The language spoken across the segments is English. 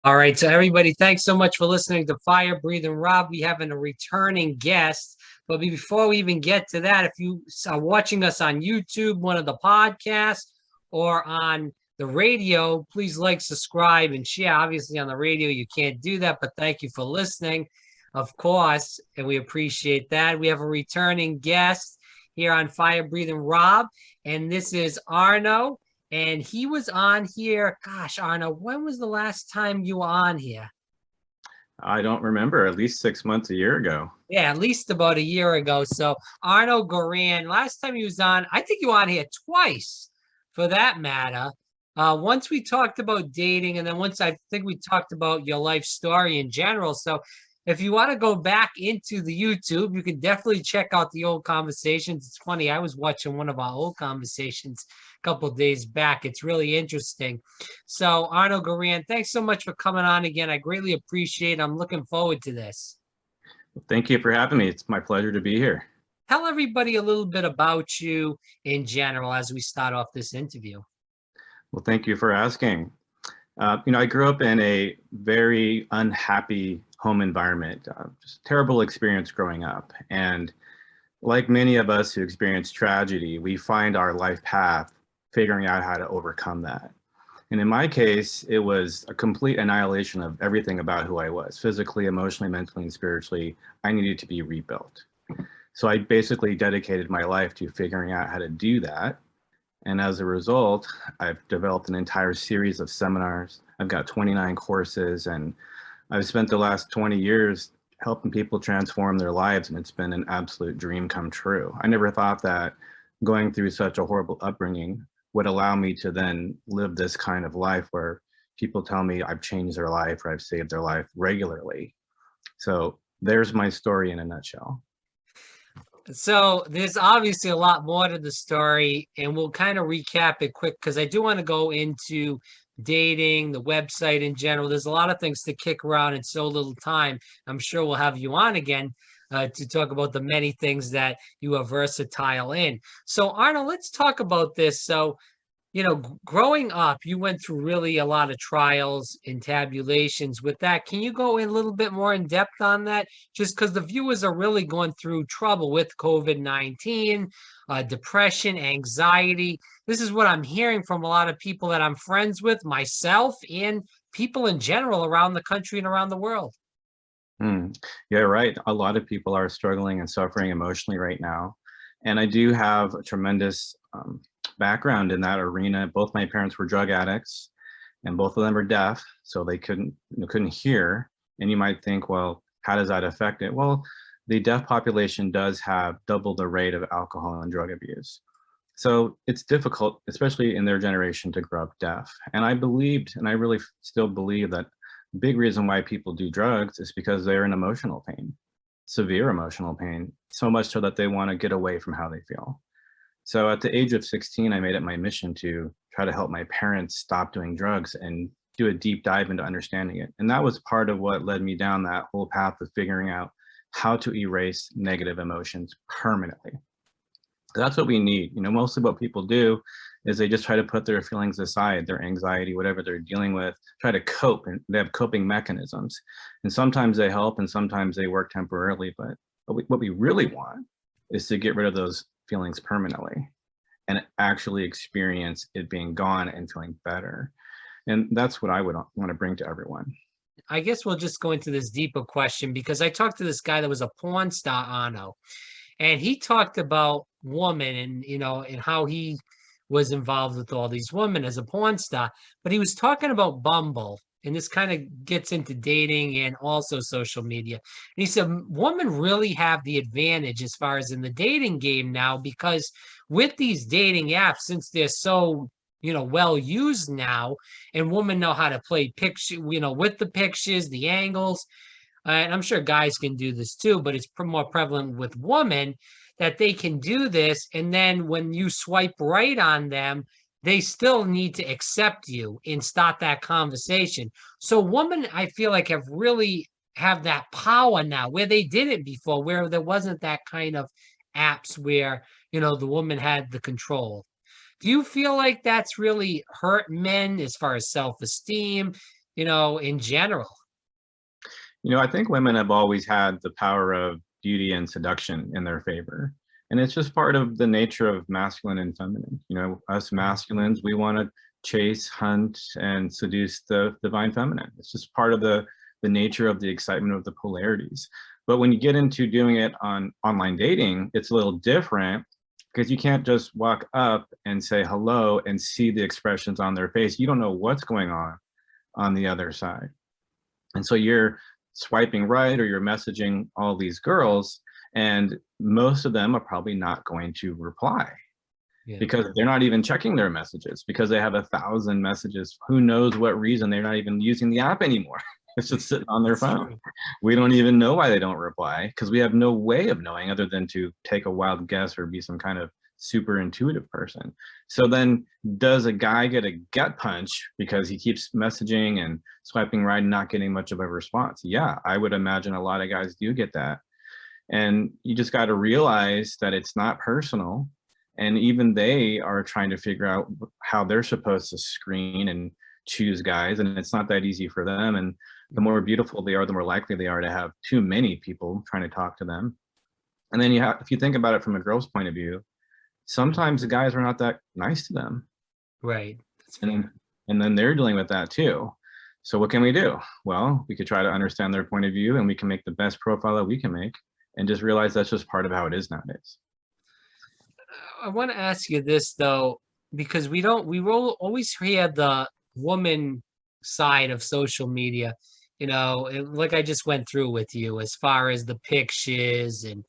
All right, so everybody, thanks so much for listening to Fire Breathing Rob. We have a returning guest, but before we even get to that, if you are watching us on YouTube, one of the podcasts, or on the radio, please like, subscribe, and share. Obviously, on the radio, you can't do that, but thank you for listening, of course, and we appreciate that. We have a returning guest here on Fire Breathing Rob, and this is Arnoux. And he was on here. Gosh, Arnoux, when was the last time you were on here? I don't remember, at least 6 months, a year ago. Yeah, at least about a year ago. So Arnoux Goran, last time he was on, I think you were on here twice for that matter. Once we talked about dating, and then once I think we talked about your life story in general. So if you want to go back into the YouTube, you can definitely check out the old conversations. It's funny, I was watching one of our old conversations a couple of days back. It's really interesting. So Arnoux Goran, thanks so much for coming on again. I greatly appreciate it. I'm looking forward to this. Thank you for having me. It's my pleasure to be here. Tell everybody a little bit about you in general as we start off this interview. Well, thank you for asking. I grew up in a very unhappy home environment, just terrible experience growing up. And like many of us who experience tragedy, we find our life path figuring out how to overcome that. And in my case, it was a complete annihilation of everything about who I was, physically, emotionally, mentally, and spiritually. I needed to be rebuilt. So I basically dedicated my life to figuring out how to do that. And as a result, I've developed an entire series of seminars. I've got 29 courses, and I've spent the last 20 years helping people transform their lives, and it's been an absolute dream come true. I never thought that going through such a horrible upbringing would allow me to then live this kind of life where people tell me I've changed their life or I've saved their life regularly. So there's my story in a nutshell. So there's obviously a lot more to the story, and we'll kind of recap it quick because I do want to go into dating, the website in general. There's a lot of things to kick around in so little time. I'm sure we'll have you on again to talk about the many things that you are versatile in. So Arnold, let's talk about this. So growing up, you went through really a lot of trials and tabulations with that. Can you go in a little bit more in depth on that? Just because the viewers are really going through trouble with COVID-19, depression, anxiety. This is what I'm hearing from a lot of people that I'm friends with, myself, and people in general around the country and around the world. Yeah, right. A lot of people are struggling and suffering emotionally right now. And I do have a tremendous background in that arena. Both my parents were drug addicts, and both of them are deaf, so they couldn't hear. And you might think, well, how does that affect it? Well, the deaf population does have double the rate of alcohol and drug abuse. So it's difficult, especially in their generation, to grow up deaf. And I believed, and I really still believe, that the big reason why people do drugs is because they're in emotional pain, severe emotional pain, so much so that they want to get away from how they feel. So at the age of 16, I made it my mission to try to help my parents stop doing drugs and do a deep dive into understanding it. And that was part of what led me down that whole path of figuring out how to erase negative emotions permanently. That's what we need. Mostly what people do is they just try to put their feelings aside, their anxiety, whatever they're dealing with, try to cope, and they have coping mechanisms. And sometimes they help and sometimes they work temporarily, but what we really want is to get rid of those feelings permanently and actually experience it being gone and feeling better. And that's what I would want to bring to everyone. I guess we'll just go into this deeper question because I talked to this guy that was a porn star, Arnoux, and he talked about women and how he was involved with all these women as a porn star, but he was talking about Bumble. And this kind of gets into dating and also social media. And he said, women really have the advantage as far as in the dating game now, because with these dating apps, since they're so, well used now, and women know how to play picture, with the pictures, the angles. And I'm sure guys can do this too, but it's more prevalent with women that they can do this. And then when you swipe right on them, they still need to accept you and start that conversation. So women, I feel like, have that power now where they didn't before, where there wasn't that kind of apps where, the woman had the control. Do you feel like that's really hurt men as far as self-esteem? in general? I think women have always had the power of beauty and seduction in their favor. And it's just part of the nature of masculine and feminine. Us masculines, we want to chase, hunt, and seduce the divine feminine. It's just part of the nature of the excitement of the polarities. But when you get into doing it on online dating, it's a little different because you can't just walk up and say hello and see the expressions on their face. You don't know what's going on the other side. And so you're swiping right or you're messaging all these girls, and most of them are probably not going to reply Yeah. because they're not even checking their messages because they have 1,000 messages. Who knows what reason they're not even using the app anymore. It's just sitting on their phone. We don't even know why they don't reply because we have no way of knowing other than to take a wild guess or be some kind of super intuitive person. So then does a guy get a gut punch because he keeps messaging and swiping right and not getting much of a response? Yeah, I would imagine a lot of guys do get that. And you just got to realize that it's not personal. And even they are trying to figure out how they're supposed to screen and choose guys. And it's not that easy for them. And the more beautiful they are, the more likely they are to have too many people trying to talk to them. And then if you think about it from a girl's point of view, sometimes the guys are not that nice to them. Right. And then they're dealing with that too. So what can we do? Well, we could try to understand their point of view, and we can make the best profile that we can make and just realize that's just part of how it is nowadays. I want to ask you this though, because we always hear the woman side of social media, like I just went through with you as far as the pictures. And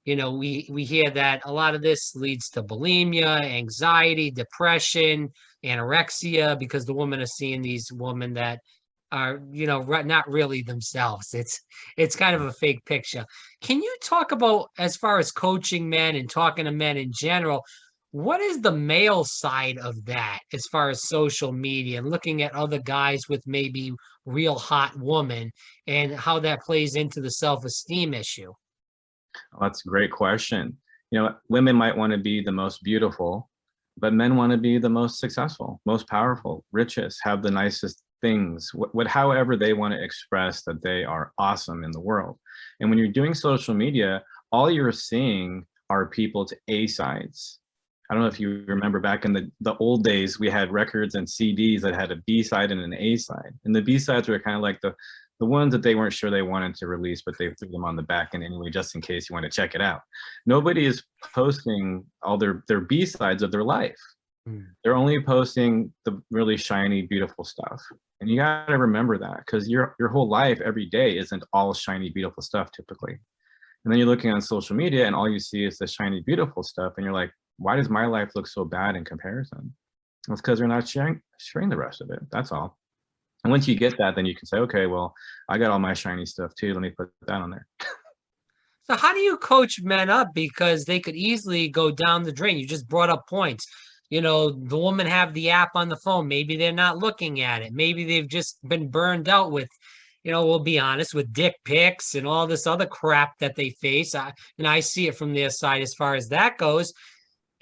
we hear that a lot of this leads to bulimia, anxiety, depression, anorexia, because the women are seeing these women that are, not really themselves. It's kind of a fake picture. Can you talk about, as far as coaching men and talking to men in general, what is the male side of that as far as social media and looking at other guys with maybe real hot woman, and how that plays into the self-esteem issue? Well, that's a great question. Women might want to be the most beautiful, but men want to be the most successful, most powerful, richest, have the nicest things, however they want to express that they are awesome in the world. And when you're doing social media, all you're seeing are people's A sides. I don't know if you remember back in the old days, we had records and CDs that had a B side and an A side. And the B sides were kind of like the ones that they weren't sure they wanted to release, but they threw them on the back end anyway, just in case you want to check it out. Nobody is posting all their B sides of their life. They're only posting the really shiny, beautiful stuff. And you got to remember that, because your whole life every day isn't all shiny, beautiful stuff typically. And then you're looking on social media and all you see is the shiny, beautiful stuff. And you're like, why does my life look so bad in comparison? It's because they're not sharing the rest of it. That's all. And once you get that, then you can say, okay, well, I got all my shiny stuff too. Let me put that on there. So how do you coach men up? Because they could easily go down the drain. You just brought up points. The women have the app on the phone. Maybe they're not looking at it. Maybe they've just been burned out with, we'll be honest, with dick pics and all this other crap that they face. I see it from their side as far as that goes.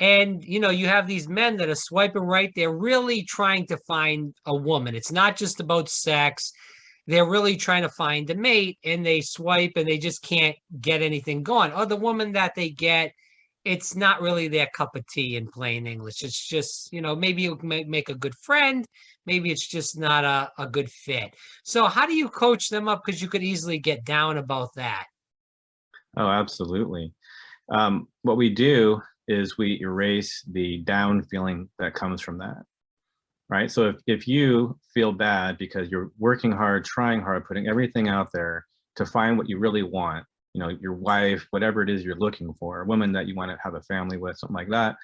And, you have these men that are swiping right. They're really trying to find a woman. It's not just about sex. They're really trying to find a mate, and they swipe and they just can't get anything going. Or the woman that they get, it's not really their cup of tea, in plain English. It's just, maybe you can make a good friend. Maybe it's just not a good fit. So how do you coach them up? Because you could easily get down about that. Oh, absolutely. What we do is we erase the down feeling that comes from that, right? So if you feel bad because you're working hard, trying hard, putting everything out there to find what you really want, your wife, whatever it is you're looking for, a woman that you want to have a family with, something like that,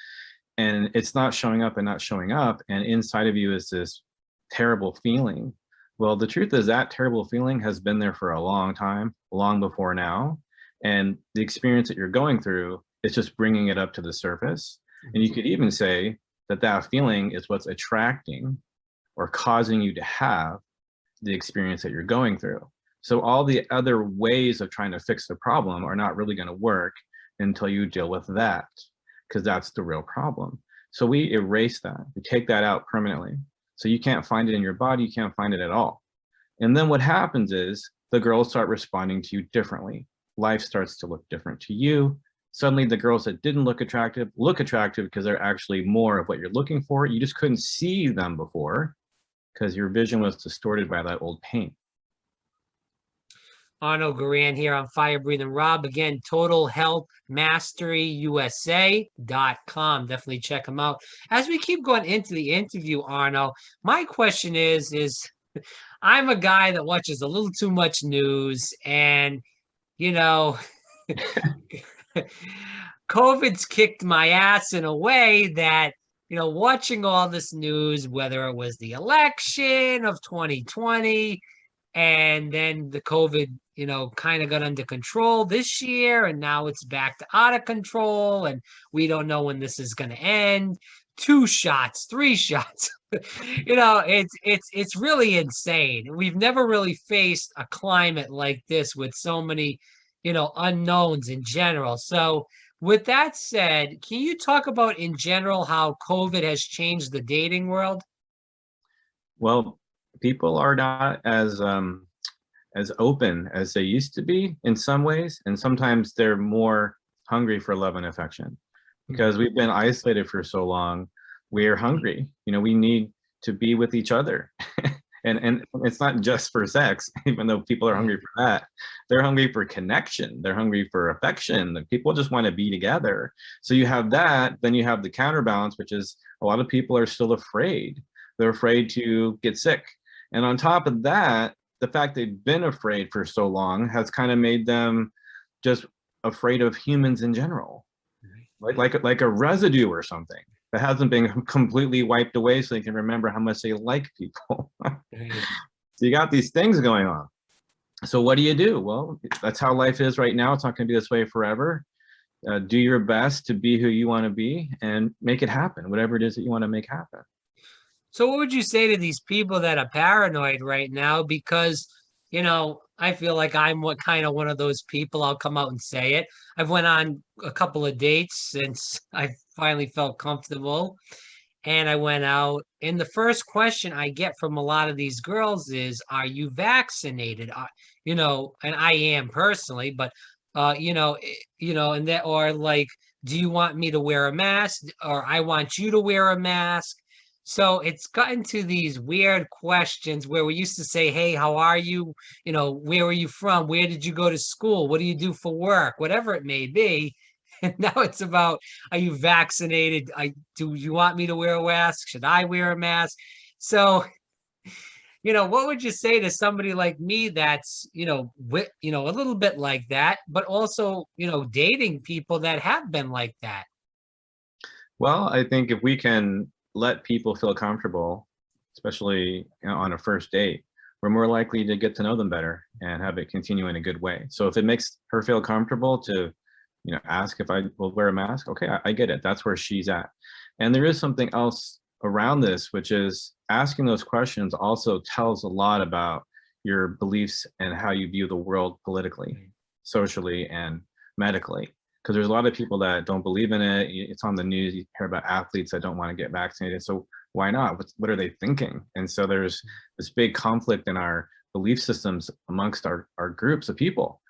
and it's not showing up and not showing up, and inside of you is this terrible feeling. Well, the truth is that terrible feeling has been there for a long time, long before now, and the experience that you're going through, it's just bringing it up to the surface. And you could even say that feeling is what's attracting or causing you to have the experience that you're going through. So all the other ways of trying to fix the problem are not really going to work until you deal with that, because that's the real problem. So we erase that, we take that out permanently. So you can't find it in your body, you can't find it at all. And then what happens is the girls start responding to you differently. Life starts to look different to you. Suddenly the girls that didn't look attractive because they're actually more of what you're looking for. You just couldn't see them before because your vision was distorted by that old paint. Arnoux Goran here on Fire Breathing Rob. Again, totalhealthmasteryusa.com. Definitely check them out. As we keep going into the interview, Arnoux, my question is I'm a guy that watches a little too much news, and you know, COVID's kicked my ass in a way that, watching all this news, whether it was the election of 2020 and then the COVID, kind of got under control this year, and now it's back to out of control, and we don't know when this is going to end. 2 shots, 3 shots. It's really insane. We've never really faced a climate like this with so many, unknowns in general. So with that said, can you talk about in general how COVID has changed the dating world? Well, people are not as open as they used to be in some ways, and sometimes they're more hungry for love and affection because we've been isolated for so long. We're hungry. We need to be with each other. And it's not just for sex, even though people are hungry for that. They're hungry for connection. They're hungry for affection. People just want to be together. So you have that, then you have the counterbalance, which is a lot of people are still afraid. They're afraid to get sick. And on top of that, the fact they've been afraid for so long has kind of made them just afraid of humans in general, like a residue or something that hasn't been completely wiped away so they can remember how much they like people. So you got these things going on. So what do you do? Well, that's how life is right now. It's not going to be this way forever. Do your best to be who you want to be and make it happen, whatever it is that you want to make happen. So what would you say to these people that are paranoid right now? Because, I feel like I'm one of those people. I'll come out and say it. I've went on a couple of dates since I finally felt comfortable. And I went out. And the first question I get from a lot of these girls is, are you vaccinated? And I am personally, but, and that, or like, do you want me to wear a mask? Or I want you to wear a mask. So it's gotten to these weird questions where we used to say, hey, how are you? Where are you from? Where did you go to school? What do you do for work? Whatever it may be. And now it's about, are you vaccinated? Do you want me to wear a mask? Should I wear a mask? So, what would you say to somebody like me that's, a little bit like that, but also, dating people that have been like that? Well, I think if we can let people feel comfortable, especially on a first date, we're more likely to get to know them better and have it continue in a good way. So if it makes her feel comfortable to, ask if I will wear a mask, okay, I get it. That's where she's at. And there is something else around this, which is asking those questions also tells a lot about your beliefs and how you view the world politically, socially, and medically. Because there's a lot of people that don't believe in it. It's on the news. You hear about athletes that don't want to get vaccinated. So why not? What are they thinking? And so there's this big conflict in our belief systems amongst our groups of people.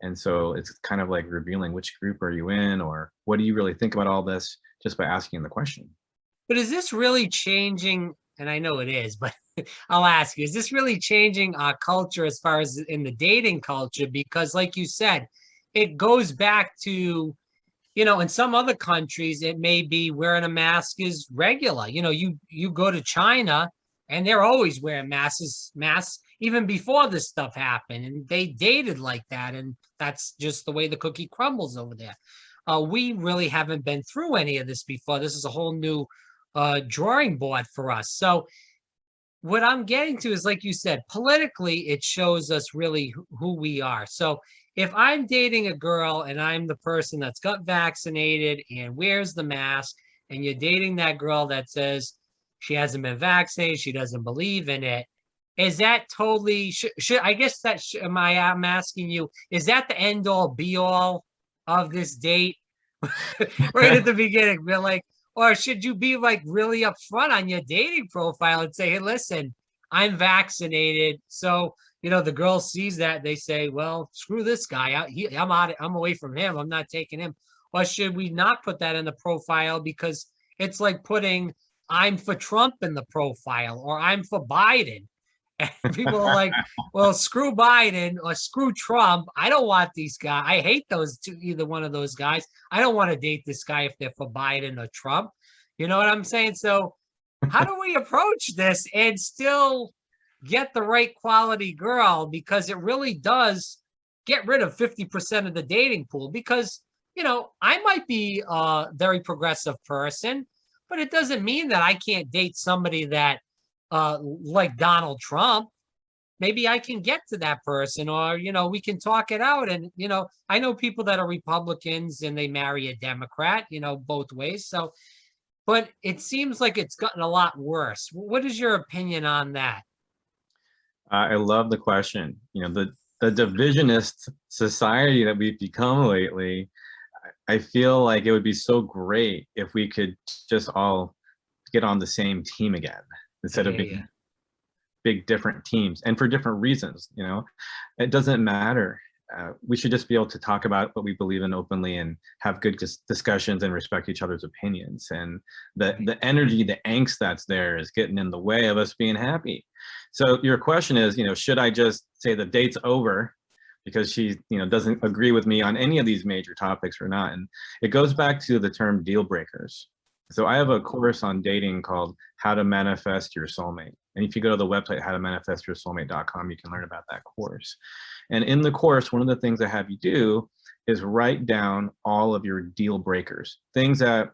And so it's kind of like revealing which group are you in, or what do you really think about all this, just by asking the question. But is this really changing? And I know it is, but I'll ask you, is this really changing our culture as far as in the dating culture? Because like you said, it goes back to, in some other countries, it may be wearing a mask is regular. You go to China and they're always wearing masks even before this stuff happened. And they dated like that. And that's just the way the cookie crumbles over there. We really haven't been through any of this before. This is a whole new drawing board for us. So what I'm getting to is, like you said, politically, it shows us really who we are. So if I'm dating a girl and I'm the person that's got vaccinated and wears the mask, and you're dating that girl that says she hasn't been vaccinated, she doesn't believe in it, is that totally, should I guess that, I'm asking you, is that the end all be all of this date? Right at the beginning, we're like, or should you be like really upfront on your dating profile and say, hey, listen, I'm vaccinated. So, the girl sees that, they say, well, screw this guy. I'm out. I'm away from him. I'm not taking him. Or should we not put that in the profile? Because it's like putting I'm for Trump in the profile, or I'm for Biden. And people are like, well, screw Biden or screw Trump. I don't want these guys. I hate those two, either one of those guys. I don't want to date this guy if they're for Biden or Trump. You know what I'm saying? So how do we approach this and still get the right quality girl? Because it really does get rid of 50% of the dating pool. Because, I might be a very progressive person, but it doesn't mean that I can't date somebody that like Donald Trump. Maybe I can get to that person, or, we can talk it out. And, I know people that are Republicans and they marry a Democrat, both ways. So, but it seems like it's gotten a lot worse. What is your opinion on that? I love the question. The divisionist society that we've become lately, I feel like it would be so great if we could just all get on the same team again, instead of being big different teams, and for different reasons. It doesn't matter. We should just be able to talk about what we believe in openly and have good discussions and respect each other's opinions. And the energy, the angst that's there is getting in the way of us being happy. So your question is, should I just say the date's over because she, doesn't agree with me on any of these major topics or not? And it goes back to the term deal breakers. So I have a course on dating called How to Manifest Your Soulmate. And if you go to the website, howtomanifestyoursoulmate.com, you can learn about that course. And in the course, one of the things I have you do is write down all of your deal breakers. Things that,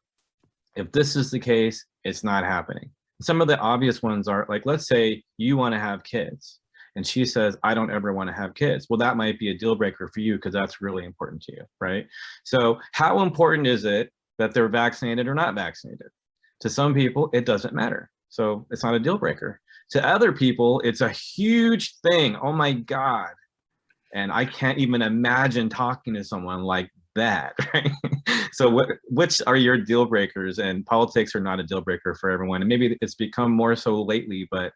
if this is the case, it's not happening. Some of the obvious ones are, like, let's say you want to have kids and she says, I don't ever want to have kids. Well, that might be a deal breaker for you because that's really important to you, right? So how important is it that they're vaccinated or not vaccinated? To some people, it doesn't matter. So it's not a deal breaker. To other people, it's a huge thing. Oh my God. And I can't even imagine talking to someone like that, right? So which are your deal breakers? And politics are not a deal breaker for everyone. And maybe it's become more so lately, but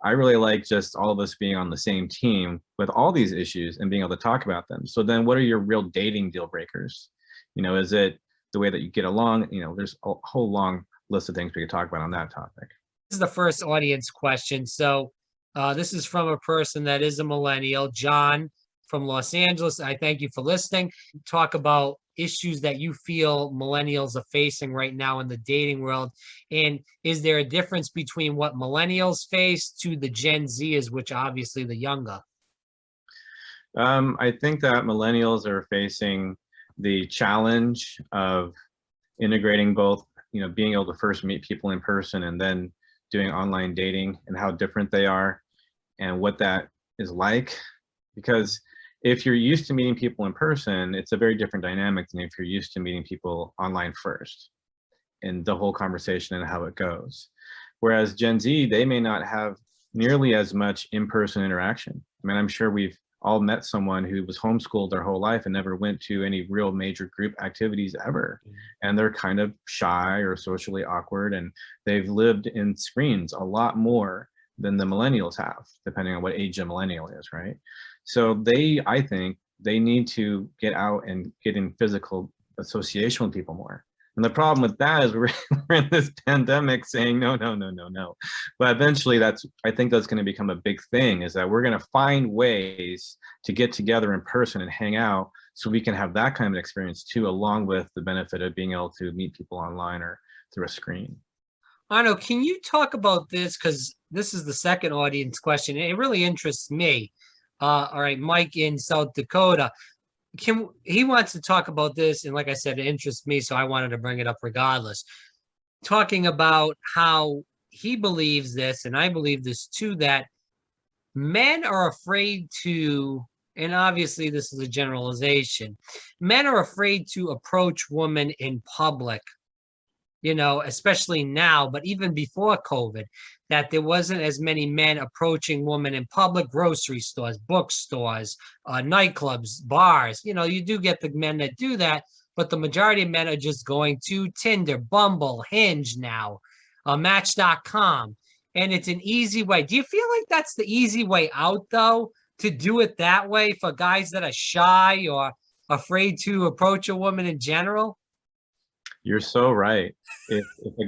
I really like just all of us being on the same team with all these issues and being able to talk about them. So then what are your real dating deal breakers? Is it the way that you get along? There's a whole long list of things we could talk about on that topic. This is the first audience question. So this is from a person that is a millennial, John from Los Angeles. I thank you for listening. Talk about issues that you feel millennials are facing right now in the dating world. And is there a difference between what millennials face to the Gen Zers, which are obviously the younger? I think that millennials are facing the challenge of integrating both, being able to first meet people in person and then doing online dating, and how different they are and what that is like. Because if you're used to meeting people in person, it's a very different dynamic than if you're used to meeting people online first, and the whole conversation and how it goes. Whereas Gen Z, they may not have nearly as much in-person interaction. I mean, I'm sure we've all met someone who was homeschooled their whole life and never went to any real major group activities ever. And they're kind of shy or socially awkward, and they've lived in screens a lot more than the millennials have, depending on what age a millennial is, right? So I think they need to get out and get in physical association with people more. And the problem with that is we're in this pandemic saying, no. But eventually I think that's going to become a big thing, is that we're going to find ways to get together in person and hang out so we can have that kind of experience too, along with the benefit of being able to meet people online or through a screen. Arnoux, can you talk about this? Because this is the second audience question. It really interests me. All right, Mike in South Dakota. He wants to talk about this, and like I said, it interests me, so I wanted to bring it up regardless. Talking about how he believes this, and I believe this too, that men are afraid to, and obviously this is a generalization, men are afraid to approach women in public, especially now, but even before COVID, that there wasn't as many men approaching women in public, grocery stores, bookstores, nightclubs, bars. You do get the men that do that, but the majority of men are just going to Tinder, Bumble, Hinge now, Match.com. and it's an easy way. Do you feel like that's the easy way out, though, to do it that way for guys that are shy or afraid to approach a woman in general? You're so right. If a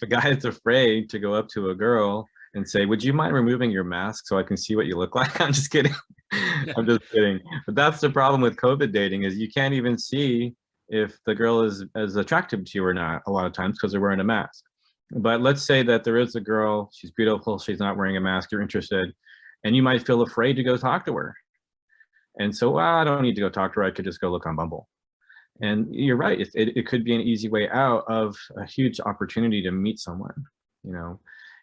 guy is afraid to go up to a girl and say, "Would you mind removing your mask so I can see what you look like?" I'm just kidding. I'm just kidding. But that's the problem with COVID dating, is you can't even see if the girl is as attractive to you or not a lot of times because they're wearing a mask. But let's say that there is a girl, she's beautiful, she's not wearing a mask, you're interested, and you might feel afraid to go talk to her. And so, well, I don't need to go talk to her. I could just go look on Bumble. And you're right. It could be an easy way out of a huge opportunity to meet someone, you know,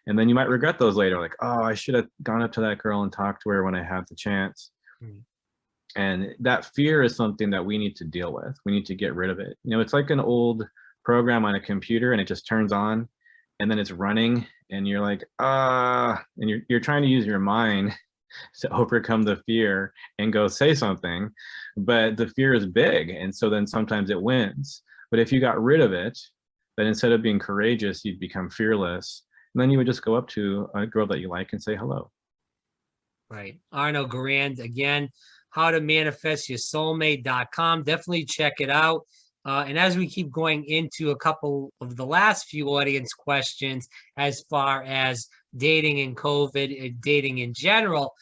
and then you might regret those later. Like, oh, I should have gone up to that girl and talked to her when I had the chance. Mm. And that fear is something that we need to deal with. We need to get rid of it. You know, it's like an old program on a computer and it just turns on and then it's running and you're like, and you're trying to use your mind to overcome the fear and go say something, but the fear is big, and so then sometimes it wins. But if you got rid of it, then instead of being courageous, you'd become fearless, and then you would just go up to a girl that you like and say hello. Right. Arnoux Goran, again, how to manifest your soulmate.com. Definitely check it out. And as we keep going into a couple of the last few audience questions, as far as dating and COVID, dating in general,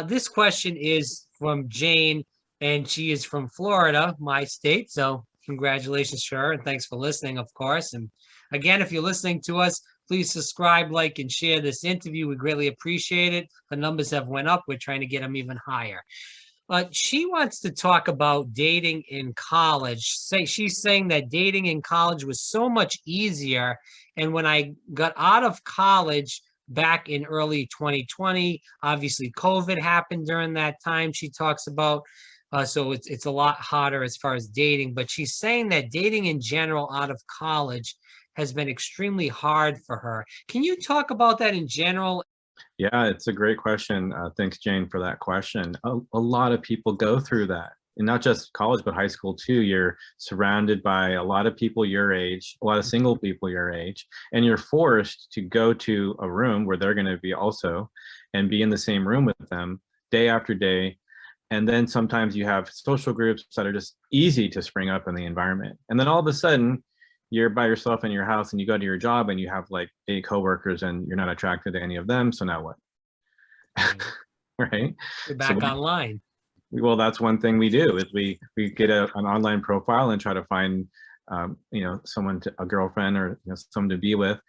this question is from Jane, and she is from Florida, my state. So congratulations to her, and thanks for listening, of course. And again, if you're listening to us, please subscribe, like, and share this interview. We greatly appreciate it. The numbers have went up. We're trying to get them even higher. She wants to talk about dating in college. She's saying that dating in college was so much easier. And when I got out of college back in early 2020, obviously COVID happened during that time, she talks about. So it's a lot harder as far as dating. But she's saying that dating in general out of college has been extremely hard for her. Can you talk about that in general? Yeah, it's a great question. Thanks, Jane, for that question. A lot of people go through that, and not just college, but high school too. You're surrounded by a lot of people your age, a lot of single people your age, and you're forced to go to a room where they're going to be also and be in the same room with them day after day. And then sometimes you have social groups that are just easy to spring up in the environment. And then all of a sudden, you're by yourself in your house and you go to your job and you have like 8 coworkers and you're not attracted to any of them. So now what? Right? You're So back online. well, that's one thing we do is we get an online profile and try to find someone a girlfriend or someone to be with.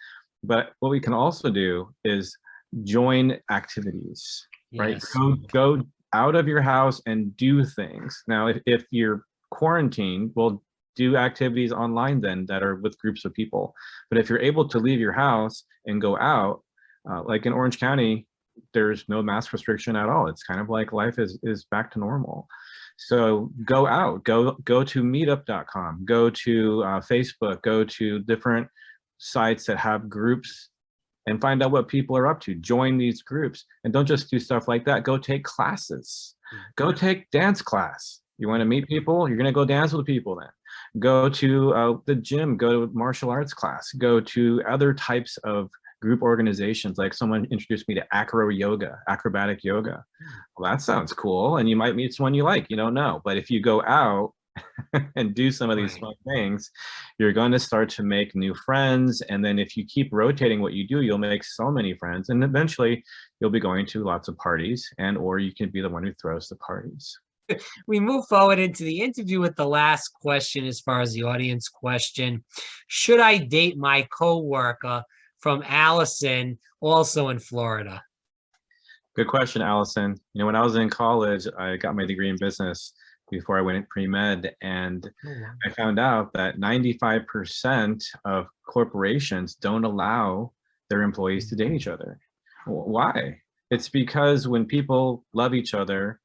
But what we can also do is join activities, right? Yes. Go out of your house and do things. Now, if you're quarantined, well, do activities online then that are with groups of people. But if you're able to leave your house and go out, like in Orange County, there's no mask restriction at all. It's kind of like life is back to normal. So go out, go to meetup.com, go to Facebook, go to different sites that have groups and find out what people are up to. Join these groups, and don't just do stuff like that. Go take classes. Go take dance class. You want to meet people? You're going to go dance with people then. Go to the gym, go to martial arts class, go to other types of group organizations. Like someone introduced me to acrobatic yoga. Well, that sounds cool. And you might meet someone you like, you don't know. But if you go out and do some of these fun things, you're going to start to make new friends. And then if you keep rotating what you do, you'll make so many friends. And eventually you'll be going to lots of parties, and or you can be the one who throws the parties. We move forward into the interview with the last question as far as the audience question. Should I date my coworker? From Allison, also in Florida. Good question, Allison. When I was in college, I got my degree in business before I went pre-med, and I found out that 95% of corporations don't allow their employees to date each other. Why? It's because when people love each other,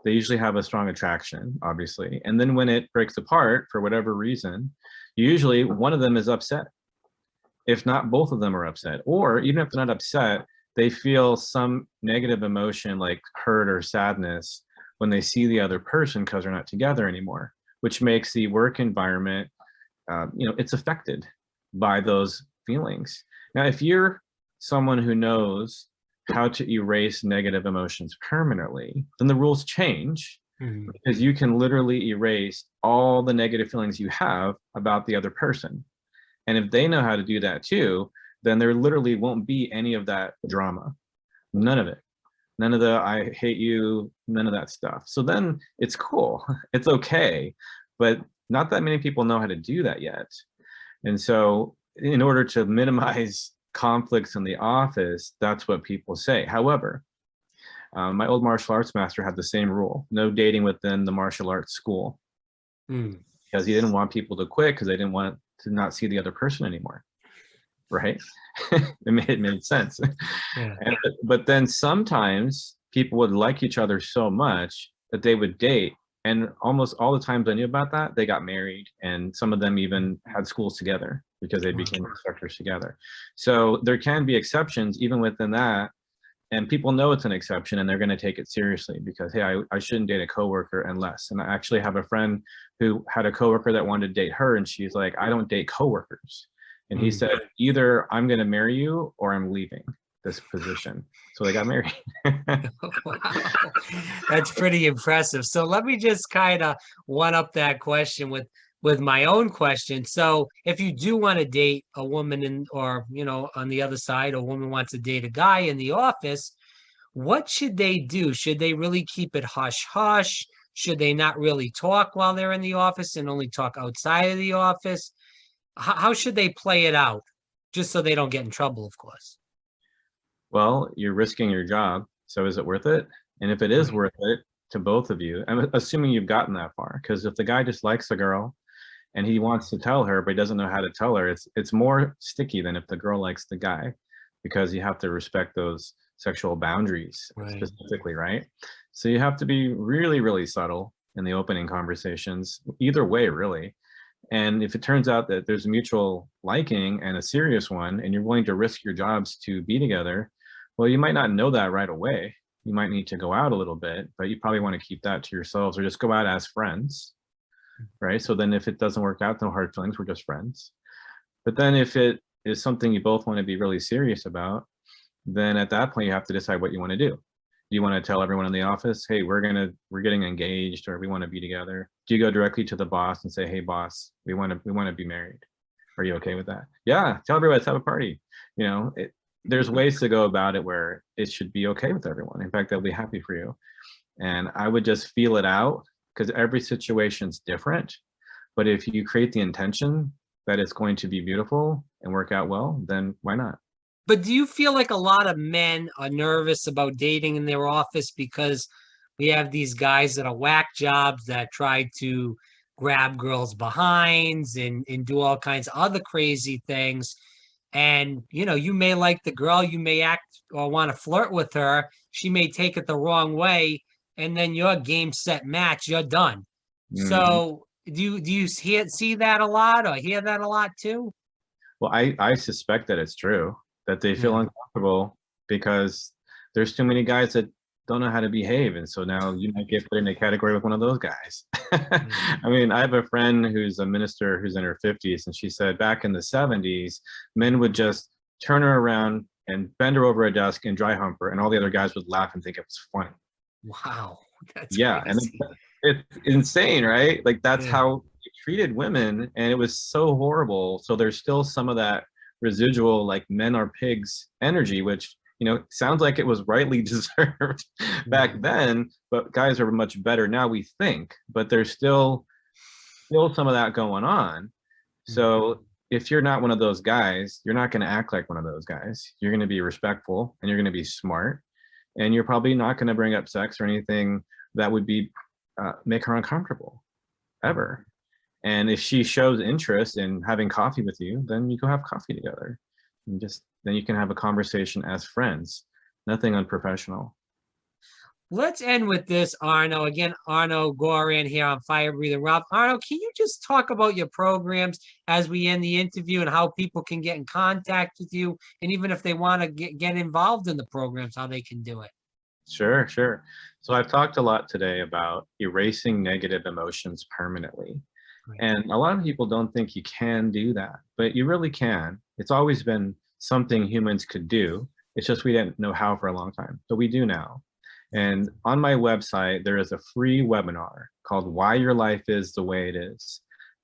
they usually have a strong attraction, obviously. And then when it breaks apart, for whatever reason, usually one of them is upset. If not, both of them are upset. Or even if they're not upset, they feel some negative emotion like hurt or sadness when they see the other person because they're not together anymore, which makes the work environment, it's affected by those feelings. Now, if you're someone who knows how to erase negative emotions permanently, then the rules change, Mhm. because you can literally erase all the negative feelings you have about the other person. And if they know how to do that too, then there literally won't be any of that drama. None of it. None of the I hate you, none of that stuff. So then it's cool. It's okay. But not that many people know how to do that yet. And so in order to minimize conflicts in the office, that's what people say. However, my old martial arts master had the same rule: no dating within the martial arts school, Mm. because he didn't want people to quit because they didn't want to not see the other person anymore. Right? It made sense. Yeah. But then sometimes people would like each other so much that they would date. And almost all the times I knew about that, they got married, and some of them even had schools together because they Wow. became instructors together. So there can be exceptions even within that, and people know it's an exception, and they're going to take it seriously because, hey, I shouldn't date a coworker unless. And I actually have a friend who had a coworker that wanted to date her, and she's like, I don't date coworkers. And he Mm. said, either I'm going to marry you or I'm leaving this position. So they got married. Wow, that's pretty impressive. So let me just kind of one up that question with my own question. So if you do want to date a woman in, or on the other side, a woman wants to date a guy in the office, what should they do? Should they really keep it hush hush? Should they not really talk while they're in the office and only talk outside of the office? How should they play it out? Just so they don't get in trouble, of course. Well, you're risking your job. So is it worth it? And if it is Right. worth it to both of you, I'm assuming you've gotten that far, because if the guy just likes a girl and he wants to tell her, but he doesn't know how to tell her, it's more sticky than if the girl likes the guy, because you have to respect those sexual boundaries Right. specifically, right? So you have to be really, really subtle in the opening conversations, either way, really. And if it turns out that there's a mutual liking and a serious one, and you're willing to risk your jobs to be together, well, you might not know that right away. You might need to go out a little bit, but you probably want to keep that to yourselves, or just go out as friends, right? So then if it doesn't work out, no hard feelings, we're just friends. But then if it is something you both want to be really serious about, then at that point you have to decide what you want to do. Do you want to tell everyone in the office, hey, we're getting engaged, or we want to be together? Do you go directly to the boss and say, hey boss, we want to be married? Are you okay with that? Yeah, tell everybody, let's have a party. There's ways to go about it where it should be okay with everyone. In fact, they'll be happy for you. And I would just feel it out, because every situation's different. But if you create the intention that it's going to be beautiful and work out well, then why not? But do you feel like a lot of men are nervous about dating in their office because we have these guys that are whack jobs that try to grab girls' behinds and do all kinds of other crazy things? And you may like the girl, you may act or want to flirt with her. She may take it the wrong way, and then you're game, set, match, you're done. Mhm. So do you see that a lot or hear that a lot too? Well, I suspect that it's true, that they feel Yeah. uncomfortable because there's too many guys that don't know how to behave, and so now you might get put in a category with one of those guys. Yeah. I mean, I have a friend who's a minister who's in her 50s, and she said back in the 70s, men would just turn her around and bend her over a desk and dry hump her, and all the other guys would laugh and think it was funny. Wow, that's Yeah, and crazy. it's insane, right? Like, that's Yeah. how they treated women, and it was so horrible. So there's still some of that residual, like, men are pigs energy, which, sounds like it was rightly deserved back Mhm. then, but guys are much better now, we think, but there's still some of that going on. Mhm. So if you're not one of those guys, you're not gonna act like one of those guys. You're gonna be respectful, and you're gonna be smart, and you're probably not gonna bring up sex or anything that would be make her uncomfortable, ever. And if she shows interest in having coffee with you, then you go have coffee together, and just then you can have a conversation as friends, nothing unprofessional. Let's end with this, Arno. Again, Arnoux Goran here on Fire Breathing Rob. Arno, can you just talk about your programs as we end the interview and how people can get in contact with you? And even if they want to get involved in the programs, how they can do it? Sure, sure. So I've talked a lot today about erasing negative emotions permanently. Right. And a lot of people don't think you can do that, but you really can. It's always been something humans could do. It's just we didn't know how for a long time, but we do now. And on my website, there is a free webinar called Why Your Life Is the Way It Is,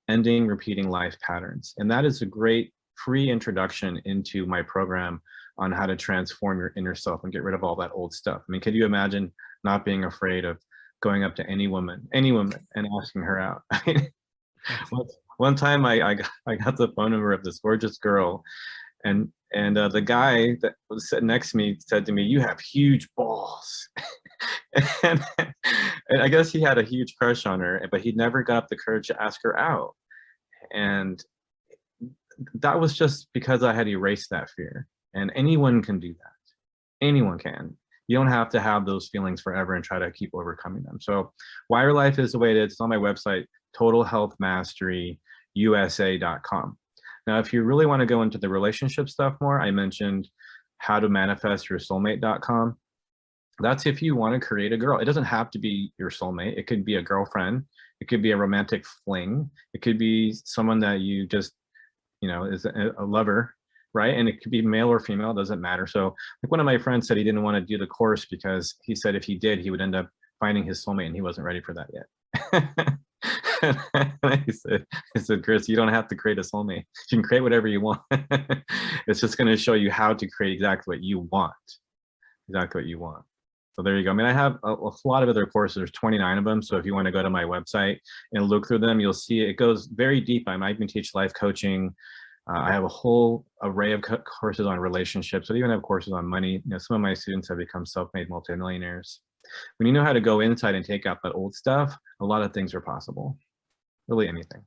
Ending Repeating Life Patterns. And that is a great free introduction into my program on how to transform your inner self and get rid of all that old stuff. I mean, could you imagine not being afraid of going up to any woman, and asking her out? I mean, one time I got the phone number of this gorgeous girl, and the guy that was sitting next to me said to me, "You have huge balls." and, and I guess he had a huge crush on her, but he never got the courage to ask her out. And that was just because I had erased that fear. And anyone can do that. Anyone can. You don't have to have those feelings forever and try to keep overcoming them. So Why Your Life Is the Way It Is, it's on my website, totalhealthmasteryusa.com. Now, if you really want to go into the relationship stuff more, I mentioned howtomanifestyoursoulmate.com. That's if you want to create a girl. It doesn't have to be your soulmate. It could be a girlfriend. It could be a romantic fling. It could be someone that you just, is a lover, right? And it could be male or female, doesn't matter. So like one of my friends said he didn't want to do the course because he said if he did, he would end up finding his soulmate, and he wasn't ready for that yet. And I said, Chris, you don't have to create a soulmate. You can create whatever you want. It's just going to show you how to create exactly what you want. Exactly what you want. So there you go. I mean, I have a lot of other courses. There's 29 of them. So if you want to go to my website and look through them, you'll see it goes very deep. I even teach life coaching. I have a whole array of courses on relationships. I even have courses on money. Some of my students have become self-made multimillionaires. When you know how to go inside and take out that old stuff, a lot of things are possible. Really anything.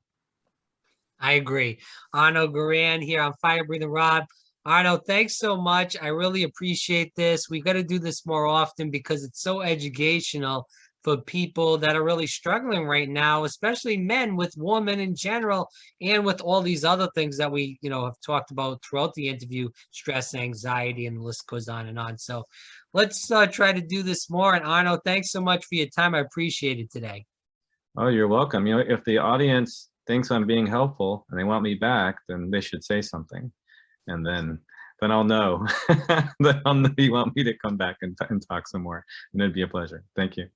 I agree. Arnoux Goran here on Fire Breathing Rob. Arnoux, thanks so much. I really appreciate this. We got to do this more often because it's so educational for people that are really struggling right now, especially men with women in general, and with all these other things that we, have talked about throughout the interview, stress, anxiety, and the list goes on and on. So let's try to do this more. And Arnoux, thanks so much for your time. I appreciate it today. Oh, you're welcome. If the audience thinks I'm being helpful and they want me back, then they should say something. And then I'll know that you want me to come back and talk some more. And it'd be a pleasure. Thank you.